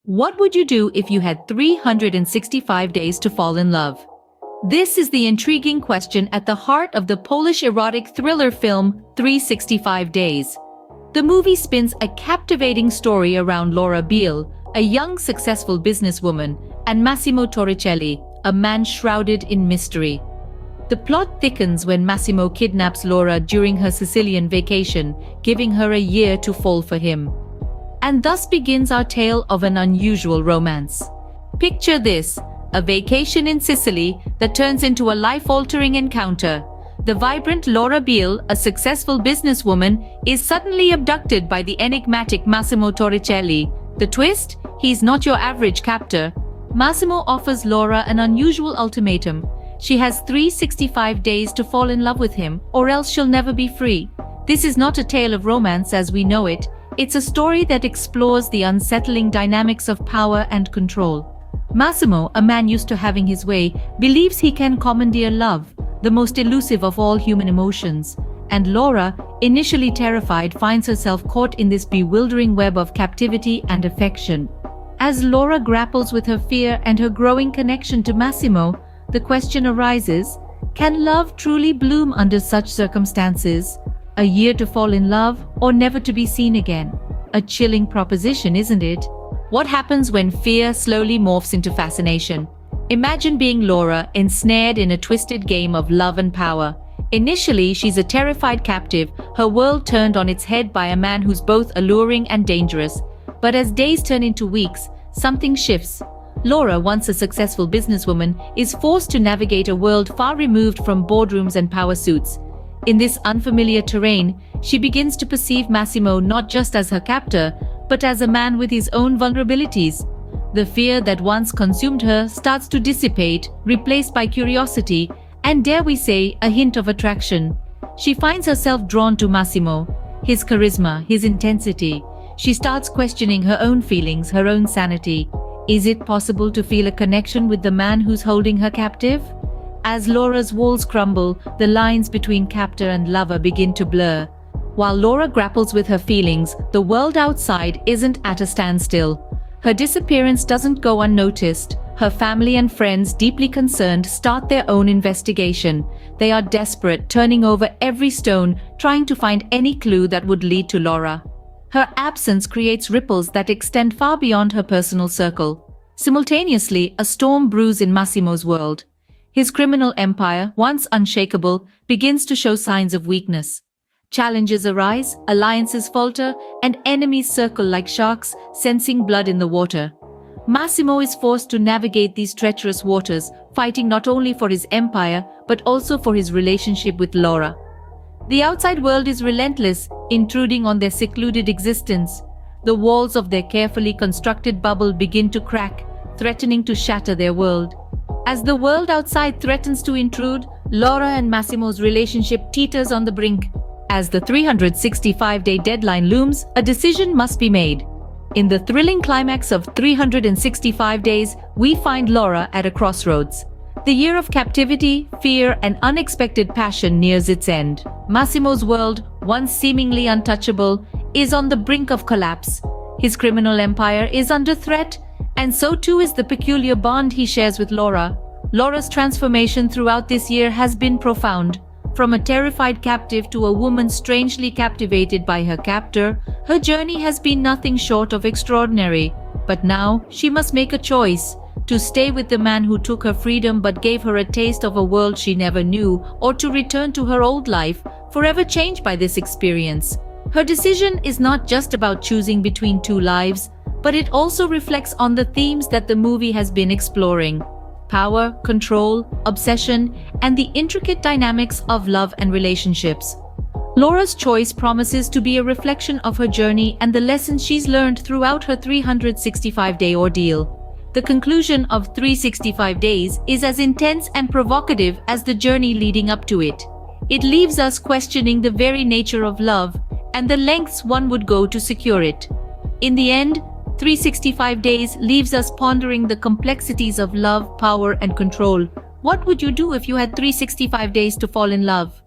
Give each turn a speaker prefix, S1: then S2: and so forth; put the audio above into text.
S1: What would you do if you had 365 days to fall in love? This is the intriguing question at the heart of the Polish erotic thriller film 365 Days. The movie spins a captivating story around Laura Beale, a young successful businesswoman, and Massimo Torricelli, a man shrouded in mystery. The plot thickens when Massimo kidnaps Laura during her Sicilian vacation, giving her a year to fall for him. And thus begins our tale of an unusual romance. Picture this, a vacation in Sicily that turns into a life-altering encounter. The vibrant Laura Beale, a successful businesswoman, is suddenly abducted by the enigmatic Massimo Torricelli. The twist? He's not your average captor. Massimo offers Laura an unusual ultimatum. She has 365 days to fall in love with him, or else she'll never be free. This is not a tale of romance as we know it. It's a story that explores the unsettling dynamics of power and control. Massimo, a man used to having his way, believes he can commandeer love, the most elusive of all human emotions. And Laura, initially terrified, finds herself caught in this bewildering web of captivity and affection. As Laura grapples with her fear and her growing connection to Massimo, the question arises, can love truly bloom under such circumstances? A year to fall in love, or never to be seen again? A chilling proposition, isn't it? What happens when fear slowly morphs into fascination? Imagine being Laura, ensnared in a twisted game of love and power. Initially, she's a terrified captive, her world turned on its head by a man who's both alluring and dangerous. But as days turn into weeks, something shifts. Laura, once a successful businesswoman, is forced to navigate a world far removed from boardrooms and power suits. In this unfamiliar terrain, she begins to perceive Massimo not just as her captor, but as a man with his own vulnerabilities. The fear that once consumed her starts to dissipate, replaced by curiosity, and dare we say, a hint of attraction. She finds herself drawn to Massimo, his charisma, his intensity. She starts questioning her own feelings, her own sanity. Is it possible to feel a connection with the man who's holding her captive? As Laura's walls crumble, the lines between captor and lover begin to blur. While Laura grapples with her feelings, the world outside isn't at a standstill. Her disappearance doesn't go unnoticed. Her family and friends, deeply concerned, start their own investigation. They are desperate, turning over every stone, trying to find any clue that would lead to Laura. Her absence creates ripples that extend far beyond her personal circle. Simultaneously, a storm brews in Massimo's world. His criminal empire, once unshakable, begins to show signs of weakness. Challenges arise, alliances falter, and enemies circle like sharks, sensing blood in the water. Massimo is forced to navigate these treacherous waters, fighting not only for his empire, but also for his relationship with Laura. The outside world is relentless, intruding on their secluded existence. The walls of their carefully constructed bubble begin to crack, threatening to shatter their world. As the world outside threatens to intrude, Laura and Massimo's relationship teeters on the brink. As the 365-day deadline looms, a decision must be made. In the thrilling climax of 365 days, we find Laura at a crossroads. The year of captivity, fear, and unexpected passion nears its end. Massimo's world, once seemingly untouchable, is on the brink of collapse. His criminal empire is under threat, and so too is the peculiar bond he shares with Laura. Laura's transformation throughout this year has been profound. From a terrified captive to a woman strangely captivated by her captor, her journey has been nothing short of extraordinary. But now, she must make a choice: to stay with the man who took her freedom but gave her a taste of a world she never knew, or to return to her old life, forever changed by this experience. Her decision is not just about choosing between two lives, but it also reflects on the themes that the movie has been exploring: power, control, obsession, and the intricate dynamics of love and relationships. Laura's choice promises to be a reflection of her journey and the lessons she's learned throughout her 365-day ordeal. The conclusion of 365 Days is as intense and provocative as the journey leading up to it. It leaves us questioning the very nature of love and the lengths one would go to secure it. In the end, 365 Days leaves us pondering the complexities of love, power, and control. What would you do if you had 365 days to fall in love?